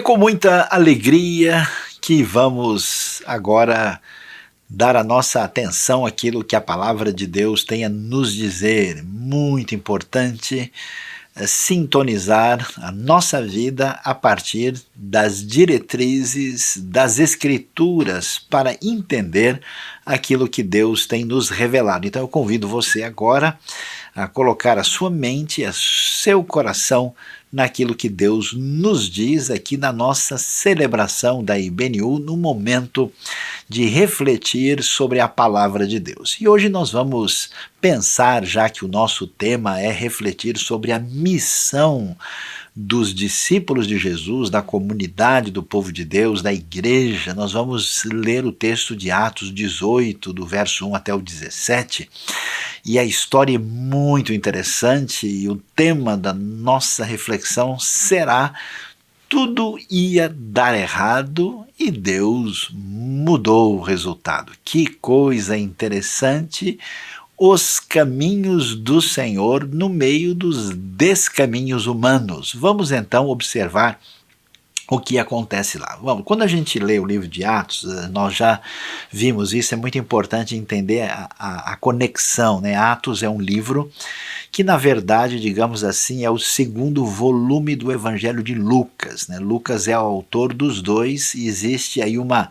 com muita alegria que vamos agora dar a nossa atenção àquilo que a palavra de Deus tem a nos dizer. Muito importante sintonizar a nossa vida a partir das diretrizes das Escrituras para entender aquilo que Deus tem nos revelado. Então eu convido você agora a colocar a sua mente, o seu coração naquilo que Deus nos diz aqui na nossa celebração da IBNU, no momento de refletir sobre a palavra de Deus. E hoje nós vamos pensar, já que o nosso tema é refletir sobre a missão dos discípulos de Jesus, da comunidade do povo de Deus, da igreja. Nós vamos ler o texto de Atos 18, do verso 1 até o 17, e a história é muito interessante, e o tema da nossa reflexão será: tudo ia dar errado e Deus mudou o resultado. Que coisa interessante! Os caminhos do Senhor no meio dos descaminhos humanos. Vamos então observar o que acontece lá. Quando a gente lê o livro de Atos, nós já vimos isso, é muito importante entender a conexão, né? Atos é um livro que, na verdade, digamos assim, é o segundo volume do Evangelho de Lucas, né? Lucas é o autor dos dois, e existe aí uma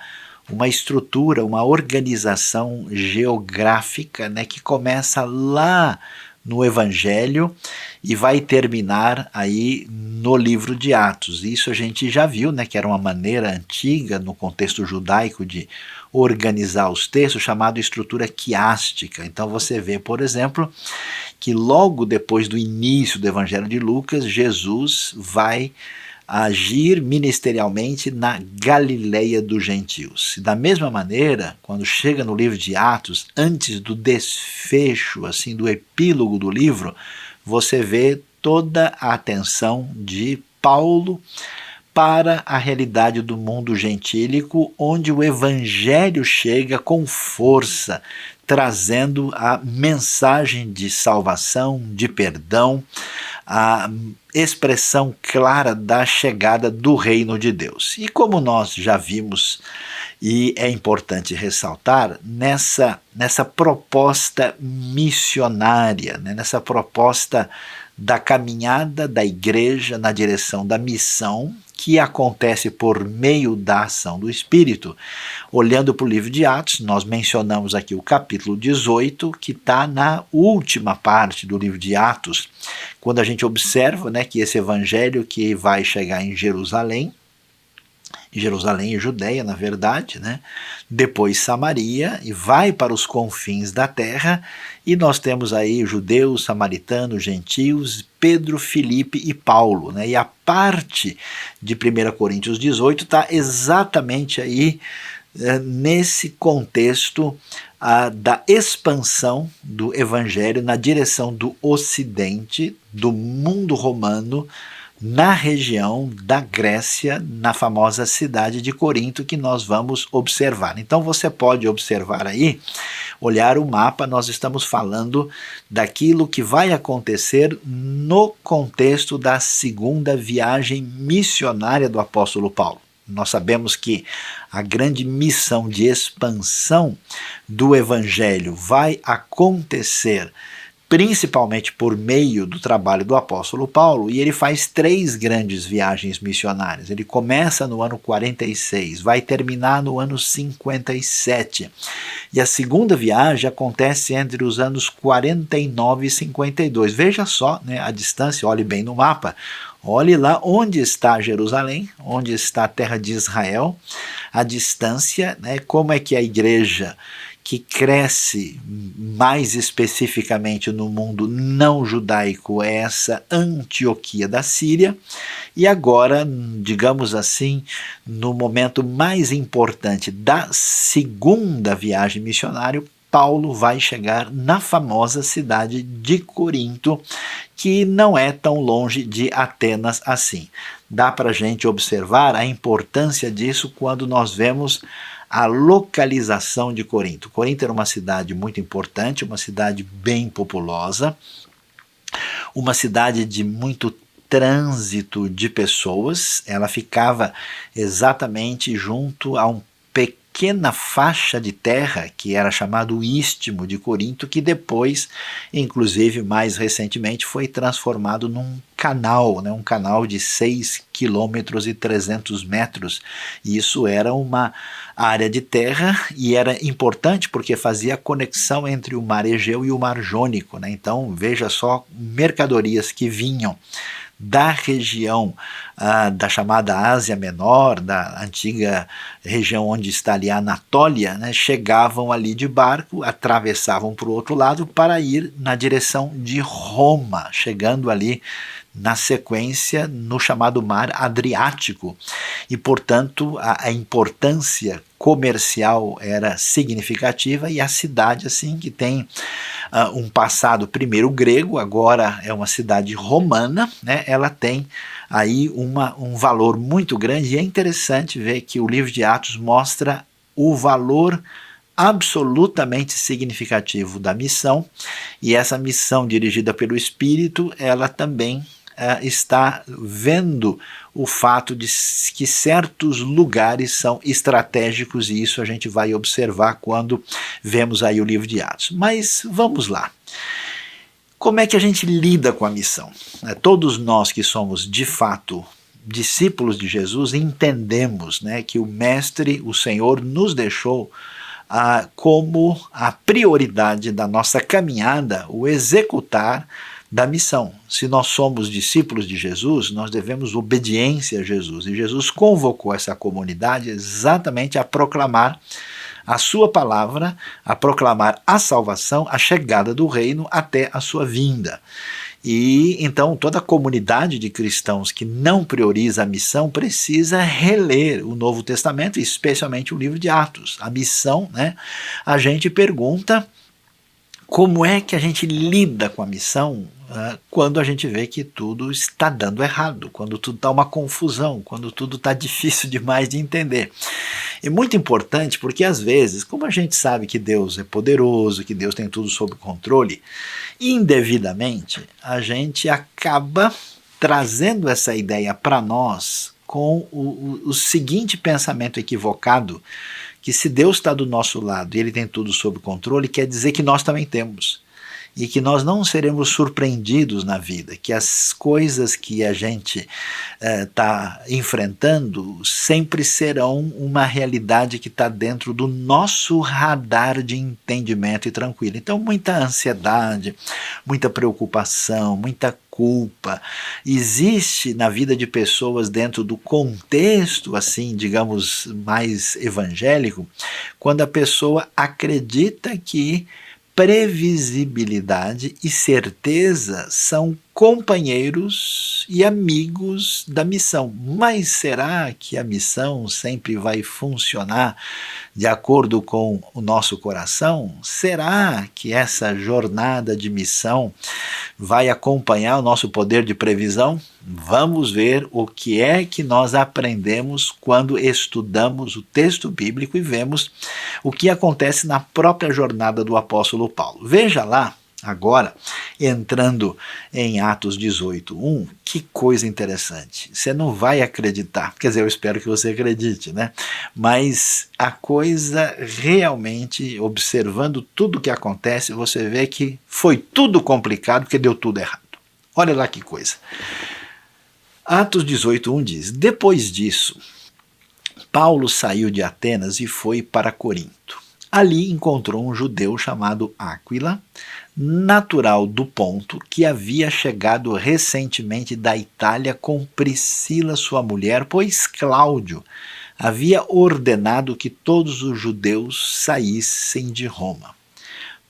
estrutura, uma organização geográfica, né, que começa lá no Evangelho e vai terminar aí no livro de Atos. Isso a gente já viu, né, que era uma maneira antiga no contexto judaico de organizar os textos, chamada estrutura quiástica. Então você vê, por exemplo, que logo depois do início do Evangelho de Lucas, Jesus vai agir ministerialmente na Galileia dos gentios. E da mesma maneira, quando chega no livro de Atos, antes do desfecho, assim, do epílogo do livro, você vê toda a atenção de Paulo para a realidade do mundo gentílico, onde o evangelho chega com força, trazendo a mensagem de salvação, de perdão, a expressão clara da chegada do reino de Deus. E como nós já vimos, e é importante ressaltar, nessa proposta missionária, né, nessa proposta da caminhada da igreja na direção da missão, que acontece por meio da ação do Espírito. Olhando para o livro de Atos, nós mencionamos aqui o capítulo 18, que está na última parte do livro de Atos, quando a gente observa, né, que esse evangelho que vai chegar em Jerusalém e Judeia, na verdade, né? Depois Samaria, e vai para os confins da terra, e nós temos aí judeus, samaritanos, gentios, Pedro, Filipe e Paulo, né? E a parte de 1 Coríntios 18 está exatamente aí nesse contexto da expansão do evangelho na direção do ocidente, do mundo romano, na região da Grécia, na famosa cidade de Corinto, que nós vamos observar. Então você pode observar aí, olhar o mapa, nós estamos falando daquilo que vai acontecer no contexto da segunda viagem missionária do apóstolo Paulo. Nós sabemos que a grande missão de expansão do evangelho vai acontecer principalmente por meio do trabalho do apóstolo Paulo, e ele faz 3 grandes viagens missionárias. Ele começa no ano 46, vai terminar no ano 57. E a segunda viagem acontece entre os anos 49 e 52. Veja só, né, a distância, olhe bem no mapa. Olhe lá onde está Jerusalém, onde está a terra de Israel, a distância, né, como é que a igreja que cresce mais especificamente no mundo não judaico é essa Antioquia da Síria, e agora, digamos assim, no momento mais importante da segunda viagem missionária, Paulo vai chegar na famosa cidade de Corinto, que não é tão longe de Atenas assim. Dá para a gente observar a importância disso quando nós vemos a localização de Corinto. Corinto era uma cidade muito importante, uma cidade bem populosa, uma cidade de muito trânsito de pessoas, ela ficava exatamente junto a uma pequena faixa de terra que era chamado o Istmo de Corinto, que depois, inclusive mais recentemente, foi transformado num canal, um canal de 6,3 km. E isso era uma área de terra e era importante porque fazia a conexão entre o Mar Egeu e o Mar Jônico. Então veja só, mercadorias que vinham da região da chamada Ásia Menor, da antiga região onde está ali a Anatólia, chegavam ali de barco, atravessavam para o outro lado para ir na direção de Roma, chegando ali na sequência no chamado Mar Adriático. E, portanto, a importância comercial era significativa, e a cidade, assim, que tem um passado primeiro grego, agora é uma cidade romana, ela tem aí um valor muito grande, e é interessante ver que o livro de Atos mostra o valor absolutamente significativo da missão, e essa missão dirigida pelo Espírito, ela também está vendo o fato de que certos lugares são estratégicos, e isso a gente vai observar quando vemos aí o livro de Atos. Mas vamos lá. Como é que a gente lida com a missão? Todos nós que somos de fato discípulos de Jesus entendemos que o Mestre, o Senhor, nos deixou como a prioridade da nossa caminhada, o executar da missão. Se nós somos discípulos de Jesus, nós devemos obediência a Jesus. E Jesus convocou essa comunidade exatamente a proclamar a sua palavra, a proclamar a salvação, a chegada do reino até a sua vinda. E então toda a comunidade de cristãos que não prioriza a missão precisa reler o Novo Testamento, especialmente o livro de Atos. A missão, a gente pergunta como é que a gente lida com a missão quando a gente vê que tudo está dando errado, quando tudo está uma confusão, quando tudo está difícil demais de entender. É muito importante porque às vezes, como a gente sabe que Deus é poderoso, que Deus tem tudo sob controle, indevidamente a gente acaba trazendo essa ideia para nós com o seguinte pensamento equivocado, que se Deus está do nosso lado e Ele tem tudo sob controle, quer dizer que nós também temos. E que nós não seremos surpreendidos na vida, que as coisas que a gente está enfrentando sempre serão uma realidade que está dentro do nosso radar de entendimento e tranquilo. Então, muita ansiedade, muita preocupação, muita culpa existe na vida de pessoas dentro do contexto, assim, digamos, mais evangélico, quando a pessoa acredita que previsibilidade e certeza são companheiros e amigos da missão. Mas será que a missão sempre vai funcionar de acordo com o nosso coração? Será que essa jornada de missão vai acompanhar o nosso poder de previsão? Vamos ver o que é que nós aprendemos quando estudamos o texto bíblico e vemos o que acontece na própria jornada do apóstolo Paulo. Veja lá, agora, entrando em Atos 18:1, que coisa interessante. Você não vai acreditar, quer dizer, eu espero que você acredite, mas a coisa realmente, observando tudo o que acontece, você vê que foi tudo complicado porque deu tudo errado. Olha lá que coisa. Atos 18:1 diz: depois disso, Paulo saiu de Atenas e foi para Corinto. Ali encontrou um judeu chamado Áquila, natural do Ponto, que havia chegado recentemente da Itália com Priscila, sua mulher, pois Cláudio havia ordenado que todos os judeus saíssem de Roma.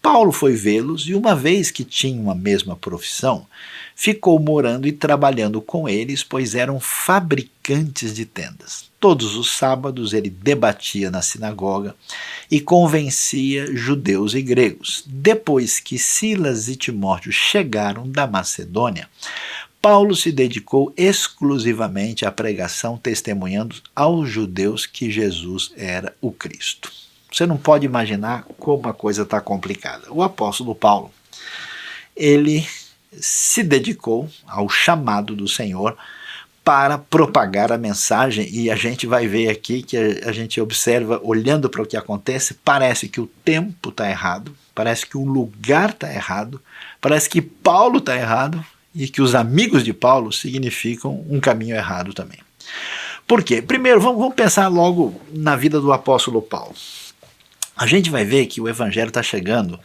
Paulo foi vê-los e, uma vez que tinham a mesma profissão, ficou morando e trabalhando com eles, pois eram fabricantes de tendas. Todos os sábados ele debatia na sinagoga e convencia judeus e gregos. Depois que Silas e Timóteo chegaram da Macedônia, Paulo se dedicou exclusivamente à pregação, testemunhando aos judeus que Jesus era o Cristo. Você não pode imaginar como a coisa está complicada. O apóstolo Paulo, ele se dedicou ao chamado do Senhor para propagar a mensagem, e a gente vai ver aqui que a gente observa, olhando para o que acontece, parece que o tempo está errado, parece que o lugar está errado, parece que Paulo está errado e que os amigos de Paulo significam um caminho errado também. Por quê? Primeiro, vamos pensar logo na vida do apóstolo Paulo. A gente vai ver que o evangelho está chegando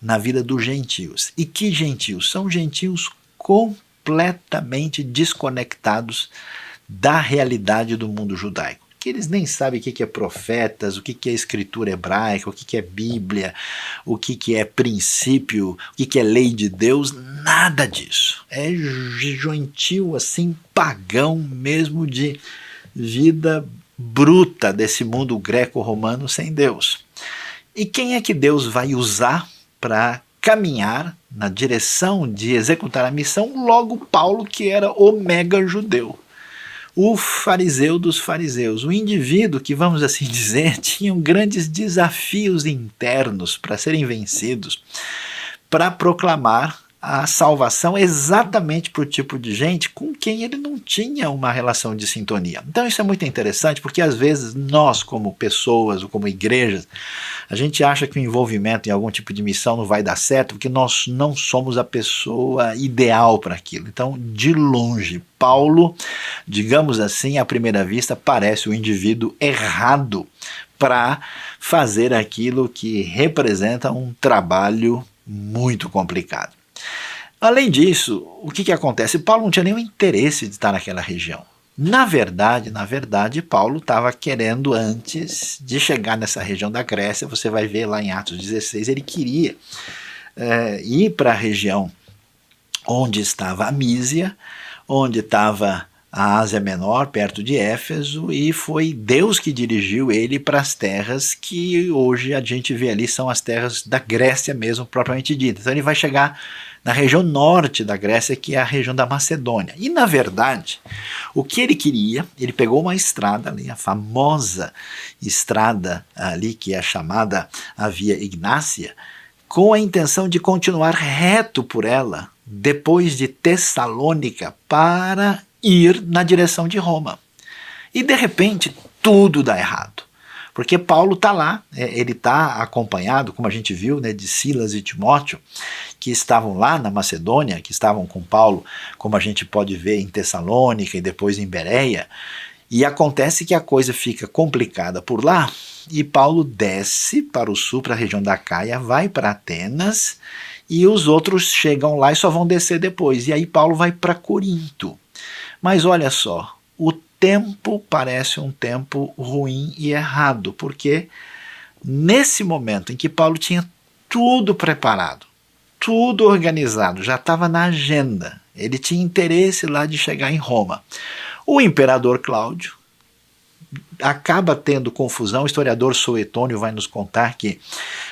na vida dos gentios. E que gentios? São gentios completamente desconectados da realidade do mundo judaico. Que eles nem sabem o que é profetas, o que é escritura hebraica, o que é Bíblia, o que é princípio, o que é lei de Deus, nada disso. É gentio assim, pagão mesmo, de vida bruta desse mundo greco-romano sem Deus. E quem é que Deus vai usar para caminhar na direção de executar a missão? Logo Paulo, que era o mega judeu, o fariseu dos fariseus, o indivíduo que, vamos assim dizer, tinha grandes desafios internos para serem vencidos, para proclamar a salvação exatamente para o tipo de gente com quem ele não tinha uma relação de sintonia. Então isso é muito interessante, porque às vezes nós, como pessoas ou como igrejas, a gente acha que o envolvimento em algum tipo de missão não vai dar certo, porque nós não somos a pessoa ideal para aquilo. Então, de longe, Paulo, digamos assim, à primeira vista, parece o indivíduo errado para fazer aquilo que representa um trabalho muito complicado. Além disso, o que acontece? Paulo não tinha nenhum interesse de estar naquela região. Na verdade, Paulo estava querendo, antes de chegar nessa região da Grécia, você vai ver lá em Atos 16, ele queria ir para a região onde estava a Mísia, onde estava a Ásia Menor, perto de Éfeso, e foi Deus que dirigiu ele para as terras que hoje a gente vê ali, são as terras da Grécia mesmo, propriamente dita. Então ele vai chegar na região norte da Grécia, que é a região da Macedônia. E, na verdade, o que ele queria, ele pegou uma estrada ali, a famosa estrada ali, que é chamada a Via Ignácia, com a intenção de continuar reto por ela, depois de Tessalônica, para ir na direção de Roma. E, de repente, tudo dá errado. Porque Paulo está lá, ele está acompanhado, como a gente viu, né, de Silas e Timóteo, que estavam lá na Macedônia, que estavam com Paulo, como a gente pode ver em Tessalônica e depois em Bereia, e acontece que a coisa fica complicada por lá, e Paulo desce para o sul, para a região da Caia, vai para Atenas, e os outros chegam lá e só vão descer depois, e aí Paulo vai para Corinto. Mas olha só, o tempo parece um tempo ruim e errado, porque nesse momento em que Paulo tinha tudo preparado, tudo organizado, já estava na agenda, ele tinha interesse lá de chegar em Roma, o imperador Cláudio acaba tendo confusão. O historiador Suetônio vai nos contar que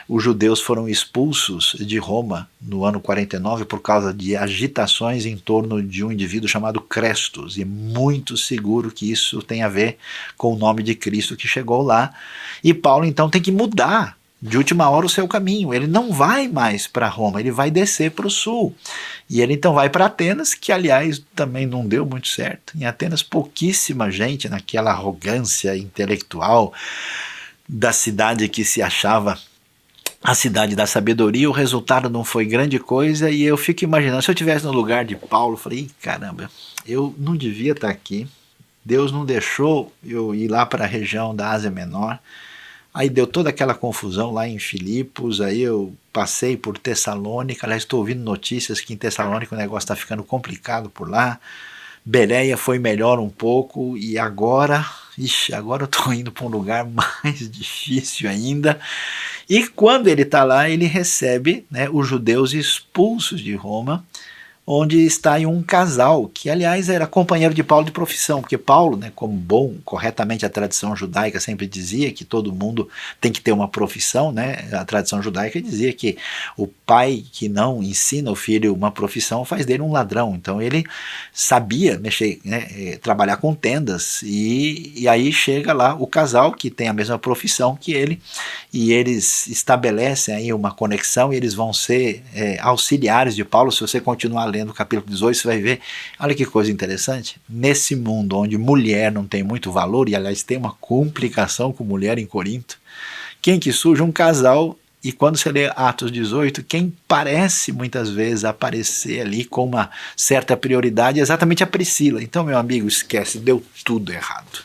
os judeus foram expulsos de Roma no ano 49 por causa de agitações em torno de um indivíduo chamado Crestus, e é muito seguro que isso tem a ver com o nome de Cristo que chegou lá, e Paulo então tem que mudar de última hora o seu caminho. Ele não vai mais para Roma, ele vai descer para o sul. E ele então vai para Atenas, que aliás também não deu muito certo. Em Atenas pouquíssima gente, naquela arrogância intelectual da cidade que se achava a cidade da sabedoria, o resultado não foi grande coisa, e eu fico imaginando, se eu estivesse no lugar de Paulo, eu falei, caramba, eu não devia estar aqui, Deus não deixou eu ir lá para a região da Ásia Menor. Aí deu toda aquela confusão lá em Filipos, aí eu passei por Tessalônica, aliás, estou ouvindo notícias que em Tessalônica o negócio está ficando complicado por lá, Bereia foi melhor um pouco, e agora eu estou indo para um lugar mais difícil ainda. E quando ele está lá, ele recebe, né, os judeus expulsos de Roma, onde está aí um casal, que aliás era companheiro de Paulo de profissão, porque Paulo, né, como bom, corretamente a tradição judaica sempre dizia que todo mundo tem que ter uma profissão, né? A tradição judaica dizia que o pai que não ensina o filho uma profissão faz dele um ladrão. Então ele sabia mexer, né, trabalhar com tendas, e aí chega lá o casal que tem a mesma profissão que ele, e eles estabelecem aí uma conexão, e eles vão ser auxiliares de Paulo. Se você continuar lendo o capítulo 18, você vai ver, olha que coisa interessante, nesse mundo onde mulher não tem muito valor, e aliás tem uma complicação com mulher em Corinto, quem que surge? Um casal. E quando você lê Atos 18, quem parece muitas vezes aparecer ali com uma certa prioridade é exatamente a Priscila. Então, meu amigo, esquece, deu tudo errado.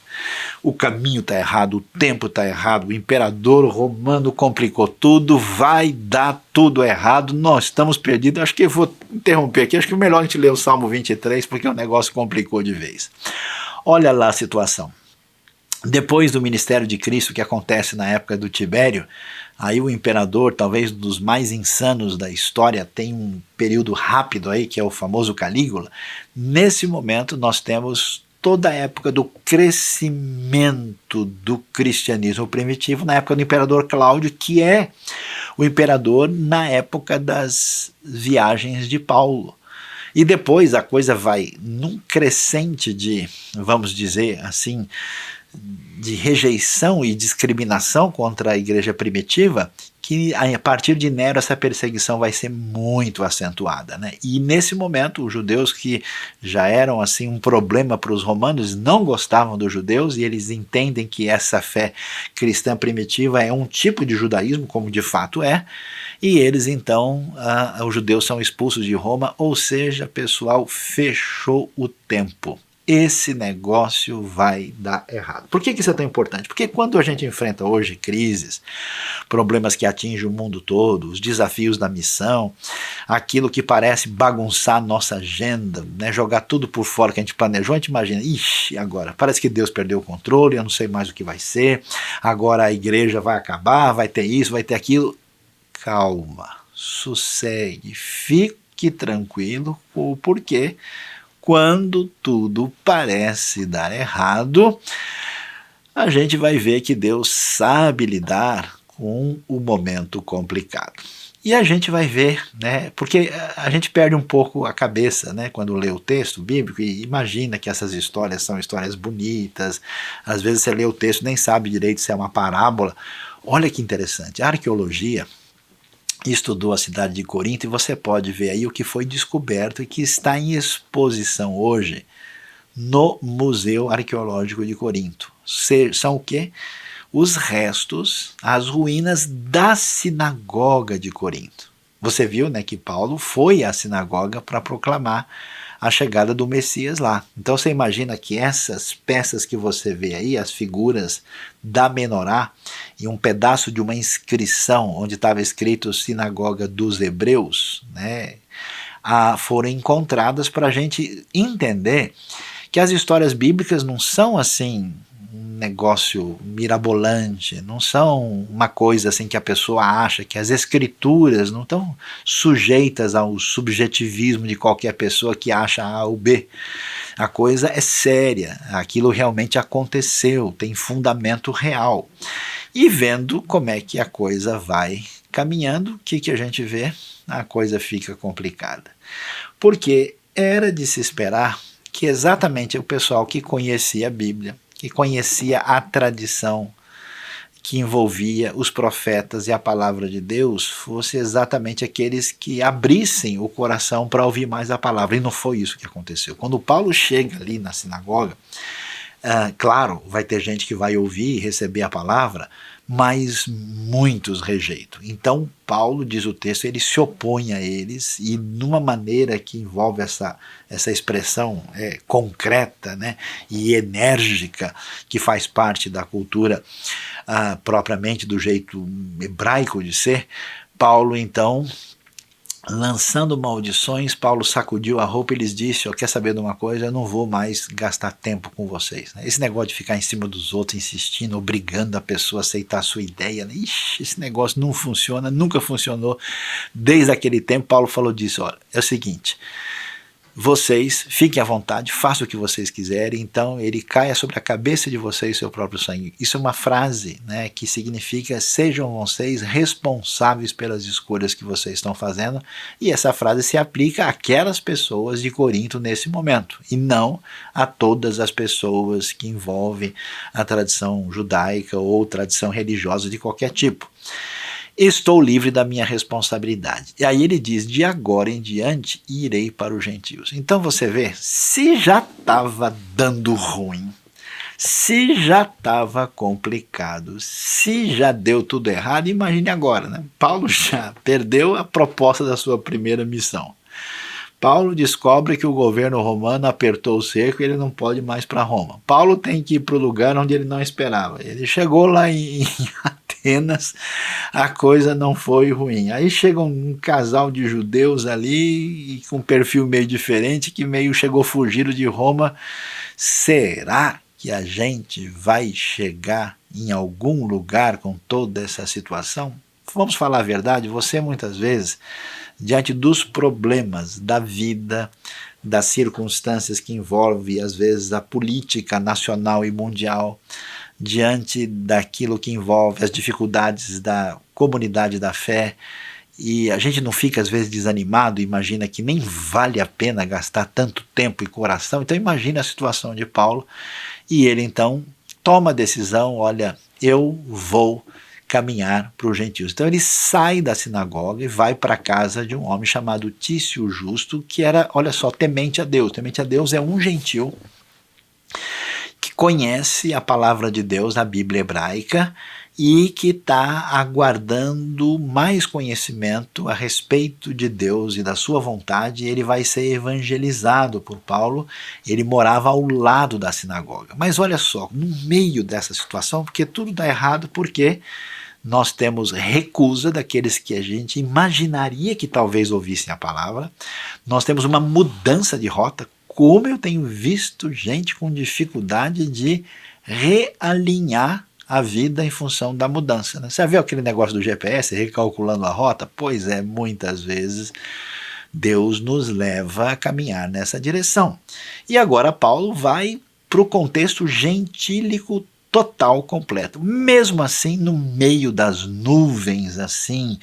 O caminho está errado, o tempo está errado, o imperador romano complicou tudo, vai dar tudo errado, nós estamos perdidos. Acho que eu vou interromper aqui, acho que é melhor a gente ler o Salmo 23, porque o negócio complicou de vez. Olha lá a situação. Depois do ministério de Cristo, que acontece na época do Tibério, aí o imperador, talvez um dos mais insanos da história, tem um período rápido aí, que é o famoso Calígula. Nesse momento nós temos toda a época do crescimento do cristianismo primitivo, na época do imperador Cláudio, que é o imperador na época das viagens de Paulo. E depois a coisa vai num crescente de, vamos dizer assim, de rejeição e discriminação contra a igreja primitiva, que a partir de Nero essa perseguição vai ser muito acentuada, né? E nesse momento os judeus, que já eram assim um problema para os romanos, não gostavam dos judeus, e eles entendem que essa fé cristã primitiva é um tipo de judaísmo, como de fato é, e eles então, os judeus são expulsos de Roma, ou seja, pessoal, fechou o tempo. Esse negócio vai dar errado. Por que isso é tão importante? Porque quando a gente enfrenta hoje crises, problemas que atingem o mundo todo, os desafios da missão, aquilo que parece bagunçar nossa agenda, né, jogar tudo por fora que a gente planejou, a gente imagina, ixi, agora parece que Deus perdeu o controle, eu não sei mais o que vai ser, agora a igreja vai acabar, vai ter isso, vai ter aquilo. Calma, sossegue, fique tranquilo, porque quando tudo parece dar errado, a gente vai ver que Deus sabe lidar com o momento complicado. E a gente vai ver, né, porque a gente perde um pouco a cabeça, né, quando lê o texto bíblico e imagina que essas histórias são histórias bonitas, às vezes você lê o texto e nem sabe direito se é uma parábola. Olha que interessante, a arqueologia estudou a cidade de Corinto e você pode ver aí o que foi descoberto e que está em exposição hoje no Museu Arqueológico de Corinto. São o quê? Os restos, as ruínas da sinagoga de Corinto. Você viu, né, que Paulo foi à sinagoga para proclamar a chegada do Messias lá. Então você imagina que essas peças que você vê aí, as figuras da menorá e um pedaço de uma inscrição onde estava escrito Sinagoga dos Hebreus, né, foram encontradas para a gente entender que as histórias bíblicas não são assim um negócio mirabolante, não são uma coisa assim que a pessoa acha, que as escrituras não estão sujeitas ao subjetivismo de qualquer pessoa que acha A ou B. A coisa é séria, aquilo realmente aconteceu, tem fundamento real. E vendo como é que a coisa vai caminhando, o que a gente vê? A coisa fica complicada. Porque era de se esperar que exatamente o pessoal que conhecia a Bíblia, que conhecia a tradição que envolvia os profetas e a palavra de Deus, fosse exatamente aqueles que abrissem o coração para ouvir mais a palavra. E não foi isso que aconteceu. Quando Paulo chega ali na sinagoga, claro, vai ter gente que vai ouvir e receber a palavra, mas muitos rejeitam. Então Paulo, diz o texto, ele se opõe a eles, e numa maneira que envolve essa expressão concreta, né, e enérgica, que faz parte da cultura propriamente do jeito hebraico de ser. Paulo então, lançando maldições, Paulo sacudiu a roupa e lhes disse, quer saber de uma coisa, eu não vou mais gastar tempo com vocês. Esse negócio de ficar em cima dos outros, insistindo, obrigando a pessoa a aceitar a sua ideia, ixi, esse negócio não funciona, nunca funcionou. Desde aquele tempo, Paulo falou disso, olha, é o seguinte, vocês fiquem à vontade, façam o que vocês quiserem, então ele caia sobre a cabeça de vocês seu próprio sangue. Isso é uma frase, né, que significa sejam vocês responsáveis pelas escolhas que vocês estão fazendo, e essa frase se aplica àquelas pessoas de Corinto nesse momento, e não a todas as pessoas que envolvem a tradição judaica ou tradição religiosa de qualquer tipo. estou livre da minha responsabilidade. E aí ele diz, de agora em diante irei para os gentios. Então você vê, se já estava dando ruim, se já estava complicado, se já deu tudo errado, imagine agora, né? Paulo já perdeu a proposta da sua primeira missão. Paulo descobre que o governo romano apertou o cerco e ele não pode mais para Roma. Paulo tem que ir para o lugar onde ele não esperava. Ele chegou lá em Atenas, a coisa não foi ruim. Aí chega um casal de judeus ali, com um perfil meio diferente, que meio chegou fugido de Roma. Será que a gente vai chegar em algum lugar com toda essa situação? Vamos falar a verdade, você muitas vezes, diante dos problemas da vida, das circunstâncias que envolvem, às vezes, a política nacional e mundial, diante daquilo que envolve as dificuldades da comunidade da fé, e a gente não fica, às vezes, desanimado, imagina que nem vale a pena gastar tanto tempo e coração. Então imagine a situação de Paulo, e ele então toma a decisão, olha, eu vou caminhar para os gentios. Então ele sai da sinagoga e vai para a casa de um homem chamado Tício Justo, que era, olha só, temente a Deus. Temente a Deus é um gentil que conhece a palavra de Deus, a Bíblia hebraica, e que está aguardando mais conhecimento a respeito de Deus e da sua vontade. Ele vai ser evangelizado por Paulo. Ele morava ao lado da sinagoga. Mas olha só, no meio dessa situação, porque tudo dá errado, porque nós temos recusa daqueles que a gente imaginaria que talvez ouvissem a palavra, nós temos uma mudança de rota. Como eu tenho visto gente com dificuldade de realinhar a vida em função da mudança, né? Você viu aquele negócio do GPS, recalculando a rota? Pois é, muitas vezes Deus nos leva a caminhar nessa direção. E agora Paulo vai para o contexto gentílico total, completo. Mesmo assim, no meio das nuvens assim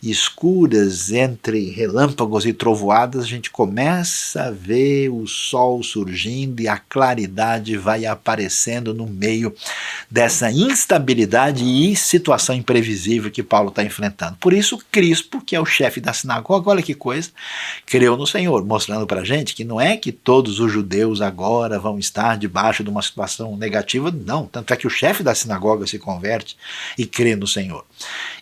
escuras, entre relâmpagos e trovoadas, a gente começa a ver o sol surgindo e a claridade vai aparecendo no meio dessa instabilidade e situação imprevisível que Paulo está enfrentando. Por isso, Crispo, que é o chefe da sinagoga, olha que coisa, creu no Senhor, mostrando para a gente que não é que todos os judeus agora vão estar debaixo de uma situação negativa, não, tanto é que o chefe da sinagoga se converte e crê no Senhor.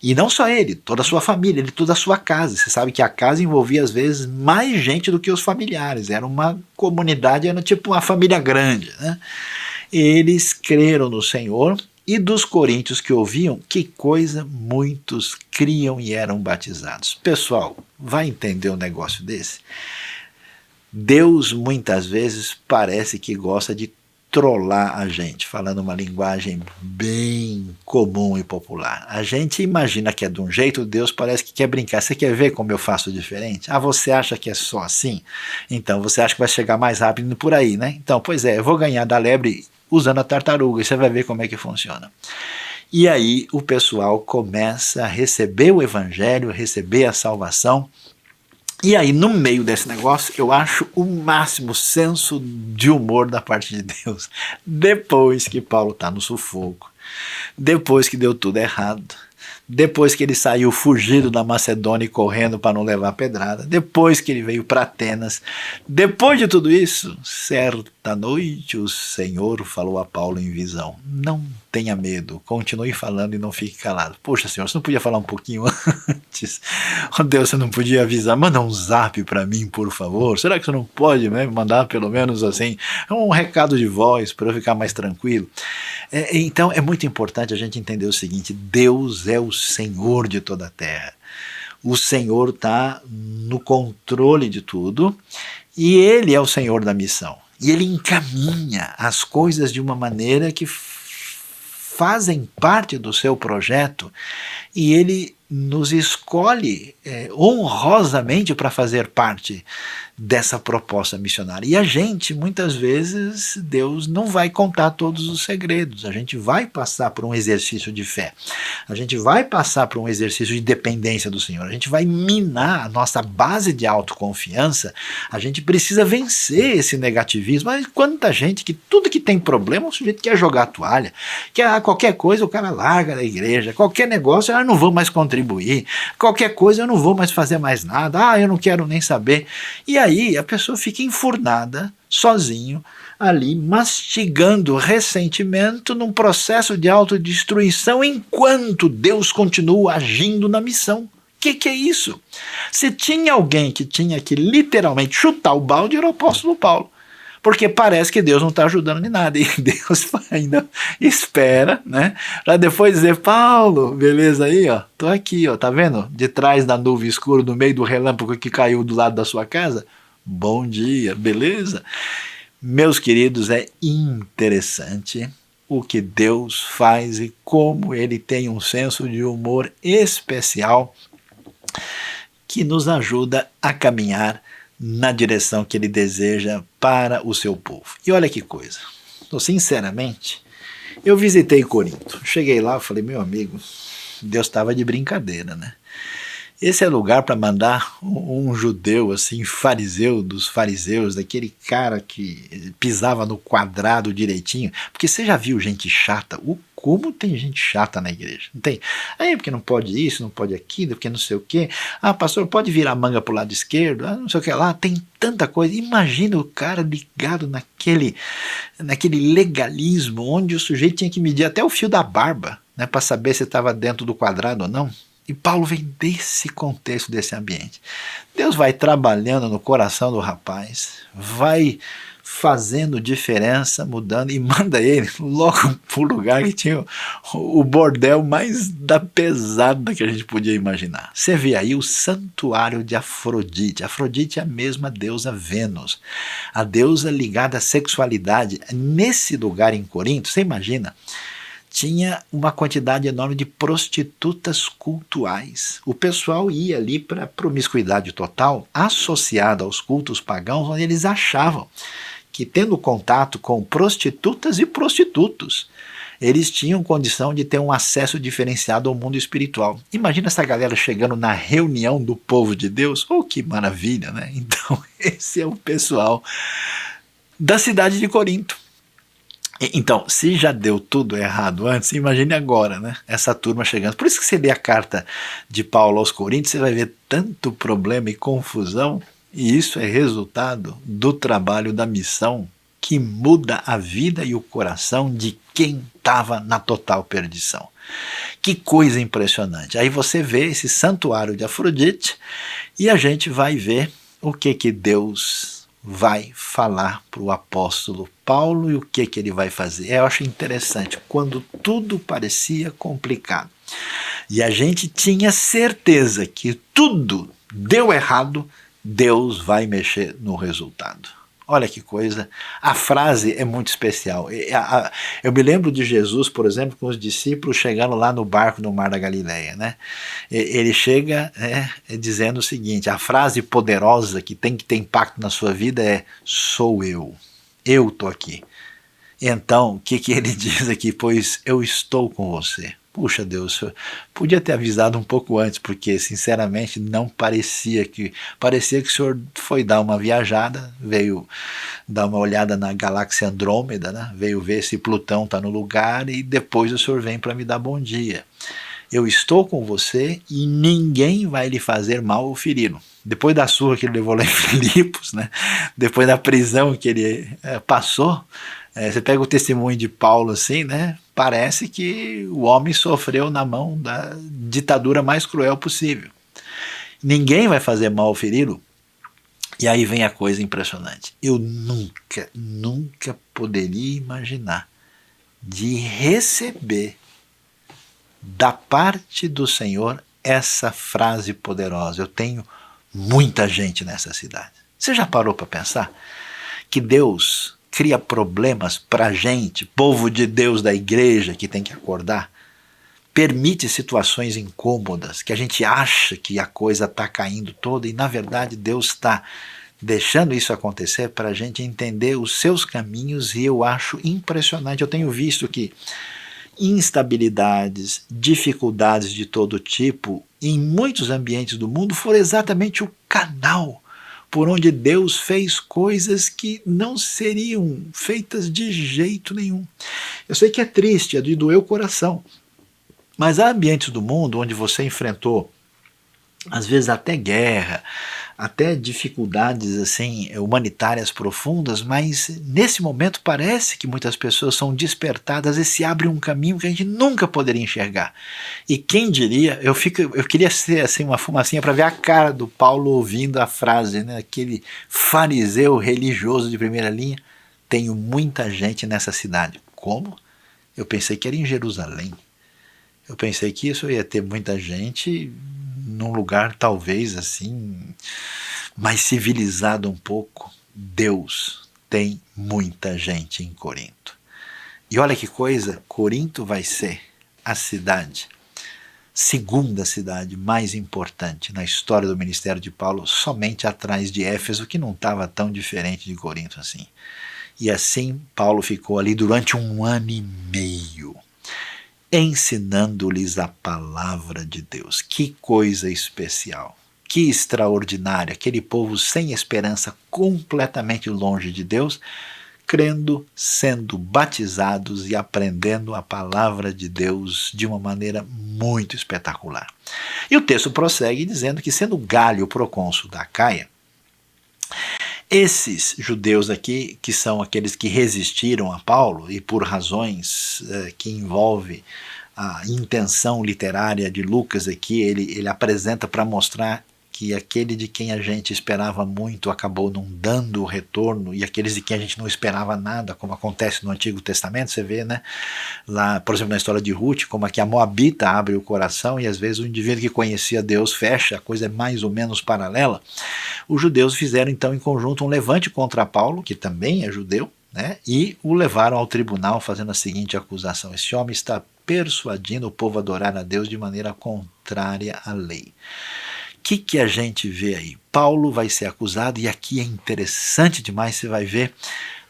E não só ele, toda a sua família, ele, toda a sua casa. Você sabe que a casa envolvia às vezes mais gente do que os familiares, era uma comunidade, era tipo uma família grande, né? Eles creram no Senhor, e dos coríntios que ouviam, que coisa, muitos criam e eram batizados. Pessoal, vai entender um negócio desse? Deus muitas vezes parece que gosta de trollar a gente, falando uma linguagem bem comum e popular. A gente imagina que é de um jeito, Deus parece que quer brincar. Você quer ver como eu faço diferente? Ah, você acha que é só assim? Então você acha que vai chegar mais rápido por aí, né? Então, pois é, eu vou ganhar da lebre usando a tartaruga, e você vai ver como é que funciona. E aí o pessoal começa a receber o evangelho, receber a salvação. E aí, no meio desse negócio, eu acho o máximo senso de humor da parte de Deus. Depois que Paulo está no sufoco, depois que deu tudo errado, depois que ele saiu fugido da Macedônia e correndo para não levar pedrada, depois que ele veio para Atenas, depois de tudo isso, certa noite o Senhor falou a Paulo em visão: não tenha medo, continue falando e não fique calado. Poxa, Senhor, você não podia falar um pouquinho antes? Oh, Deus, você não podia avisar? Manda um zap para mim, por favor. Será que você não pode, né, mandar pelo menos assim um recado de voz para eu ficar mais tranquilo? Então é muito importante a gente entender o seguinte: Deus é o Senhor de toda a terra. O Senhor está no controle de tudo e Ele é o Senhor da missão. E Ele encaminha as coisas de uma maneira que fazem parte do seu projeto, e Ele nos escolhe honrosamente para fazer parte dessa proposta missionária. E a gente, muitas vezes, Deus não vai contar todos os segredos. A gente vai passar por um exercício de fé. A gente vai passar por um exercício de dependência do Senhor. A gente vai minar a nossa base de autoconfiança. A gente precisa vencer esse negativismo. Mas quanta gente que tudo que tem problema, o sujeito quer jogar a toalha, quer qualquer coisa, o cara larga da igreja, qualquer negócio, não vou mais contribuir. contribuir, qualquer coisa eu não vou mais fazer mais nada, eu não quero nem saber. E aí a pessoa fica enfurnada, sozinho, ali mastigando ressentimento num processo de autodestruição enquanto Deus continua agindo na missão. Que é isso? Se tinha alguém que tinha que literalmente chutar o balde, era o apóstolo Paulo. Porque parece que Deus não está ajudando em nada. E Deus ainda espera, né? Para depois dizer, Paulo, beleza aí, ó. Tô aqui, ó. Tá vendo? De trás da nuvem escura, no meio do relâmpago que caiu do lado da sua casa. Bom dia, beleza? Meus queridos, é interessante o que Deus faz e como Ele tem um senso de humor especial que nos ajuda a caminhar na direção que Ele deseja para o seu povo. E olha que coisa, sinceramente, eu visitei Corinto, cheguei lá e falei, meu amigo, Deus estava de brincadeira, né? Esse é lugar para mandar um judeu, assim, fariseu dos fariseus, daquele cara que pisava no quadrado direitinho, porque você já viu gente chata? Como tem gente chata na igreja? Não tem? Aí porque não pode isso, não pode aquilo, porque não sei o quê. Pastor, pode virar a manga para o lado esquerdo? Não sei o que lá. Tem tanta coisa. Imagina o cara ligado naquele legalismo, onde o sujeito tinha que medir até o fio da barba, né, para saber se estava dentro do quadrado ou não. E Paulo vem desse contexto, desse ambiente. Deus vai trabalhando no coração do rapaz, vai fazendo diferença, mudando, e manda ele logo para o lugar que tinha o bordel mais da pesada que a gente podia imaginar. Você vê aí o santuário de Afrodite. Afrodite é a mesma deusa Vênus, a deusa ligada à sexualidade. Nesse lugar em Corinto, você imagina, tinha uma quantidade enorme de prostitutas cultuais. O pessoal ia ali para promiscuidade total, associada aos cultos pagãos, onde eles achavam que, tendo contato com prostitutas e prostitutos, eles tinham condição de ter um acesso diferenciado ao mundo espiritual. Imagina essa galera chegando na reunião do povo de Deus. Oh, que maravilha, né? Então, esse é o pessoal da cidade de Corinto. Então, se já deu tudo errado antes, imagine agora, né? Essa turma chegando. Por isso que você lê a carta de Paulo aos Coríntios, você vai ver tanto problema e confusão, e isso é resultado do trabalho da missão que muda a vida e o coração de quem estava na total perdição. Que coisa impressionante. Aí você vê esse santuário de Afrodite e a gente vai ver o que Deus vai falar para o apóstolo Paulo e o que ele vai fazer. Eu acho interessante, quando tudo parecia complicado e a gente tinha certeza que tudo deu errado, Deus vai mexer no resultado. Olha que coisa, a frase é muito especial. Eu me lembro de Jesus, por exemplo, com os discípulos chegando lá no barco no Mar da Galileia, né? Ele chega dizendo o seguinte, a frase poderosa que tem que ter impacto na sua vida é: sou eu estou aqui. Então, o que ele diz aqui? Pois eu estou com você. Puxa Deus, podia ter avisado um pouco antes, porque sinceramente não parecia que o senhor foi dar uma viajada, veio dar uma olhada na galáxia Andrômeda, né? Veio ver se Plutão está no lugar e depois o senhor vem para me dar bom dia. Eu estou com você e ninguém vai lhe fazer mal ou feri-lo. Depois da surra que ele levou lá em Filipos, né? Depois da prisão que ele passou, você pega o testemunho de Paulo assim, né? Parece que o homem sofreu na mão da ditadura mais cruel possível. Ninguém vai fazer mal ou feri-lo. E aí vem a coisa impressionante. Eu nunca poderia imaginar de receber da parte do Senhor essa frase poderosa: eu tenho muita gente nessa cidade. Você já parou para pensar que Deus cria problemas para a gente, povo de Deus da igreja que tem que acordar? Permite situações incômodas, que a gente acha que a coisa está caindo toda e na verdade Deus está deixando isso acontecer para a gente entender os seus caminhos. E eu acho impressionante, eu tenho visto que instabilidades, dificuldades de todo tipo em muitos ambientes do mundo foram exatamente o canal por onde Deus fez coisas que não seriam feitas de jeito nenhum. Eu sei que é triste, é de doer o coração, Mas há ambientes do mundo onde você enfrentou, às vezes até guerra, até dificuldades assim humanitárias profundas, mas nesse momento parece que muitas pessoas são despertadas e se abre um caminho que a gente nunca poderia enxergar. E quem diria, eu queria ser assim uma fumacinha para ver a cara do Paulo ouvindo a frase, né, aquele fariseu religioso de primeira linha: tenho muita gente nessa cidade. Como? Eu pensei que era em Jerusalém. Eu pensei que isso ia ter muita gente num lugar talvez assim mais civilizado um pouco. Deus tem muita gente em Corinto. E olha que coisa, Corinto vai ser a segunda cidade mais importante na história do ministério de Paulo, somente atrás de Éfeso, que não estava tão diferente de Corinto assim. E assim Paulo ficou ali durante 1 ano e meio, ensinando-lhes a palavra de Deus. Que coisa especial, que extraordinário, aquele povo sem esperança, completamente longe de Deus, crendo, sendo batizados e aprendendo a palavra de Deus de uma maneira muito espetacular. E o texto prossegue dizendo que, sendo Galho procônsul da Acaia, esses judeus aqui, que são aqueles que resistiram a Paulo, e por razões que envolvem a intenção literária de Lucas aqui, ele apresenta para mostrar que aquele de quem a gente esperava muito acabou não dando o retorno, e aqueles de quem a gente não esperava nada, como acontece no Antigo Testamento, você vê, né? Lá, por exemplo, na história de Ruth, como aqui a Moabita abre o coração e às vezes o indivíduo que conhecia Deus fecha, a coisa é mais ou menos paralela. Os judeus fizeram então em conjunto um levante contra Paulo, que também é judeu, né? E o levaram ao tribunal fazendo a seguinte acusação: esse homem está persuadindo o povo a adorar a Deus de maneira contrária à lei. O que a gente vê aí? Paulo vai ser acusado, e aqui é interessante demais, você vai ver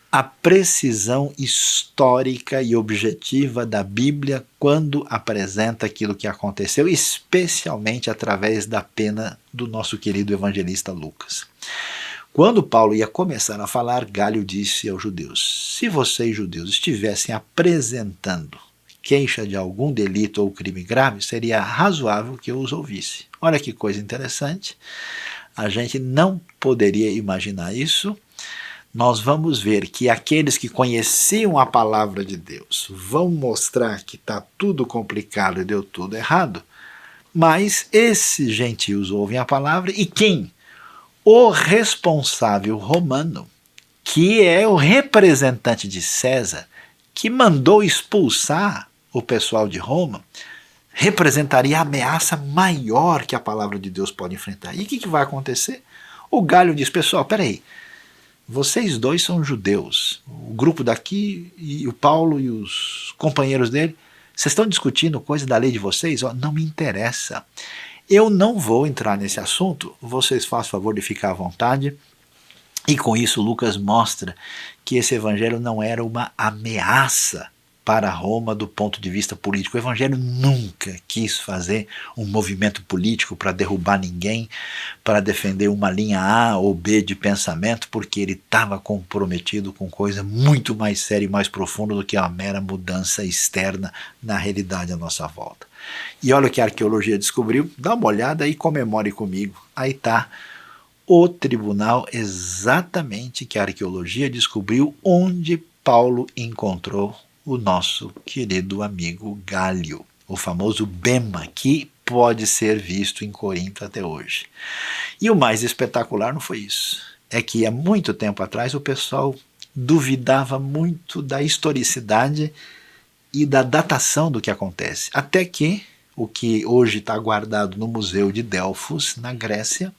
a precisão histórica e objetiva da Bíblia quando apresenta aquilo que aconteceu, especialmente através da pena do nosso querido evangelista Lucas. Quando Paulo ia começar a falar, Galho disse aos judeus: se vocês, judeus, estivessem apresentando queixa de algum delito ou crime grave, seria razoável que eu os ouvisse. Olha que coisa interessante, a gente não poderia imaginar isso. Nós vamos ver que aqueles que conheciam a palavra de Deus vão mostrar que está tudo complicado e deu tudo errado, mas esses gentios ouvem a palavra, e quem? O responsável romano, que é o representante de César, que mandou expulsar o pessoal de Roma, representaria a ameaça maior que a palavra de Deus pode enfrentar. E o que vai acontecer? O Galho diz: pessoal, peraí, vocês dois são judeus, o grupo daqui e o Paulo e os companheiros dele, vocês estão discutindo coisa da lei de vocês? Não me interessa. Eu não vou entrar nesse assunto, vocês façam favor de ficar à vontade. E com isso Lucas mostra que esse evangelho não era uma ameaça para Roma do ponto de vista político. O evangelho nunca quis fazer um movimento político para derrubar ninguém, para defender uma linha A ou B de pensamento, porque ele estava comprometido com coisa muito mais séria e mais profunda do que a mera mudança externa na realidade à nossa volta. E olha o que a arqueologia descobriu, dá uma olhada e comemore comigo. Aí está o tribunal exatamente que a arqueologia descobriu onde Paulo encontrou o nosso querido amigo Galho, o famoso Bema, que pode ser visto em Corinto até hoje. E o mais espetacular não foi isso, é que há muito tempo atrás o pessoal duvidava muito da historicidade e da datação do que acontece, até que o que hoje está guardado no Museu de Delfos, na Grécia,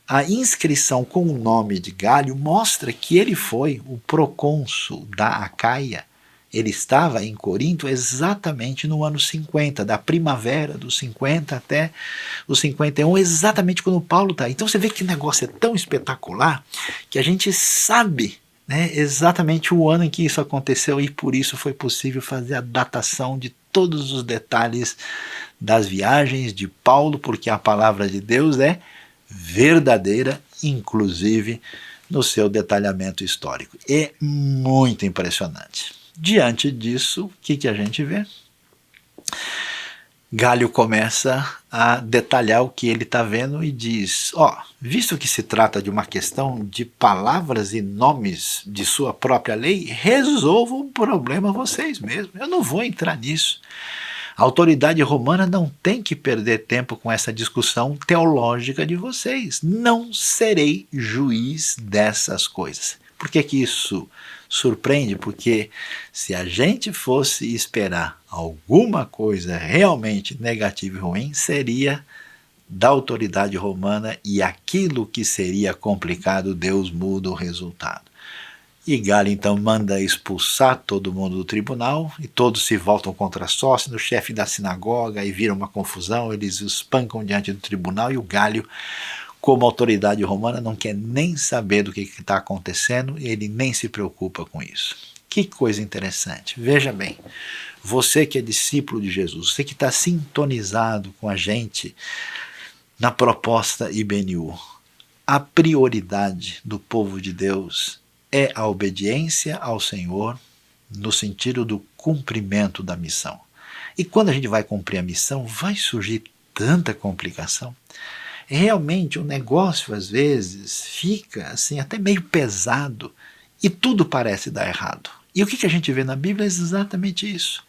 a inscrição com o nome de Galho mostra que ele foi o procônsul da Acaia. Ele estava em Corinto exatamente no ano 50, da primavera dos 50 até os 51, exatamente quando Paulo está. Então você vê que o negócio é tão espetacular que a gente sabe, né, exatamente o ano em que isso aconteceu, e por isso foi possível fazer a datação de todos os detalhes das viagens de Paulo, porque a palavra de Deus é verdadeira, inclusive no seu detalhamento histórico. É muito impressionante. Diante disso, o que a gente vê? Galho começa a detalhar o que ele está vendo e diz: visto que se trata de uma questão de palavras e nomes de sua própria lei, resolvam o problema vocês mesmos. Eu não vou entrar nisso. A autoridade romana não tem que perder tempo com essa discussão teológica de vocês. Não serei juiz dessas coisas. Por que isso surpreende? Porque se a gente fosse esperar alguma coisa realmente negativa e ruim, seria da autoridade romana, e aquilo que seria complicado, Deus muda o resultado. E Galho então manda expulsar todo mundo do tribunal, e todos se voltam contra Sóstenes, o chefe da sinagoga, e vira uma confusão, eles os espancam diante do tribunal, e o Galho, como autoridade romana, não quer nem saber do que está acontecendo, ele nem se preocupa com isso. Que coisa interessante. Veja bem, você que é discípulo de Jesus, você que está sintonizado com a gente na proposta IBNU, a prioridade do povo de Deus é a obediência ao Senhor no sentido do cumprimento da missão. E quando a gente vai cumprir a missão, vai surgir tanta complicação. Realmente o negócio às vezes fica assim até meio pesado e tudo parece dar errado. E o que a gente vê na Bíblia é exatamente isso.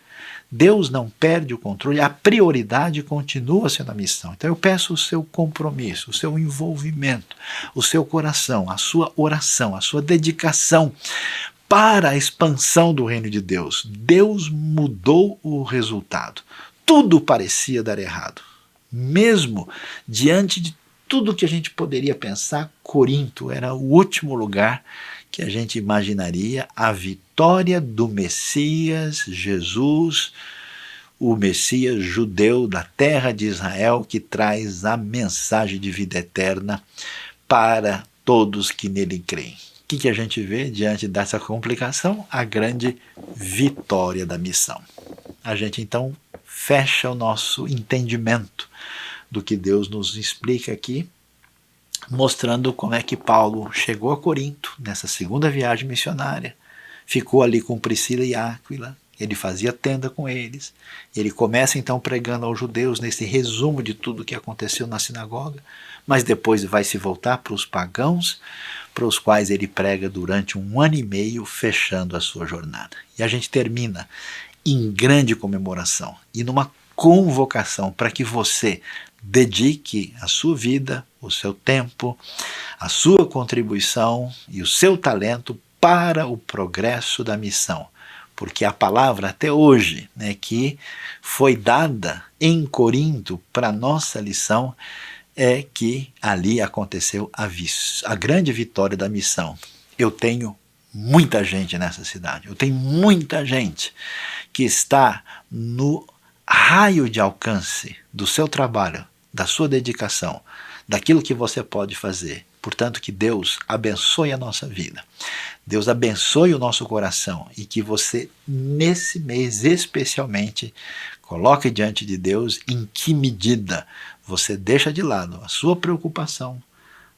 Deus não perde o controle, a prioridade continua sendo a missão. Então eu peço o seu compromisso, o seu envolvimento, o seu coração, a sua oração, a sua dedicação para a expansão do reino de Deus. Deus mudou o resultado. Tudo parecia dar errado. Mesmo diante de tudo que a gente poderia pensar, Corinto era o último lugar que a gente imaginaria a vitória do Messias, Jesus, o Messias judeu da terra de Israel, que traz a mensagem de vida eterna para todos que nele creem. O que a gente vê diante dessa complicação? A grande vitória da missão. A gente então fecha o nosso entendimento do que Deus nos explica aqui, mostrando como é que Paulo chegou a Corinto, nessa segunda viagem missionária, ficou ali com Priscila e Áquila, ele fazia tenda com eles, ele começa então pregando aos judeus nesse resumo de tudo o que aconteceu na sinagoga, mas depois vai se voltar para os pagãos, para os quais ele prega durante 1 ano e meio, fechando a sua jornada. E a gente termina em grande comemoração e numa convocação para que você dedique a sua vida, o seu tempo, a sua contribuição e o seu talento para o progresso da missão. Porque a palavra até hoje, que foi dada em Corinto para nossa lição, é que ali aconteceu a grande vitória da missão. Eu tenho muita gente nessa cidade, eu tenho muita gente que está no raio de alcance do seu trabalho, da sua dedicação, daquilo que você pode fazer. Portanto, que Deus abençoe a nossa vida, Deus abençoe o nosso coração e que você, nesse mês especialmente, coloque diante de Deus em que medida você deixa de lado a sua preocupação,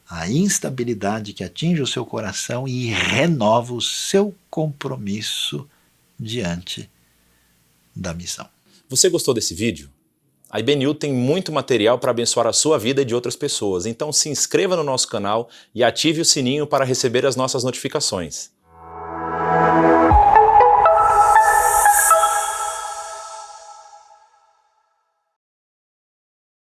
a instabilidade que atinge o seu coração e renova o seu compromisso diante da missão. Você gostou desse vídeo? A IBNU tem muito material para abençoar a sua vida e de outras pessoas, então se inscreva no nosso canal e ative o sininho para receber as nossas notificações.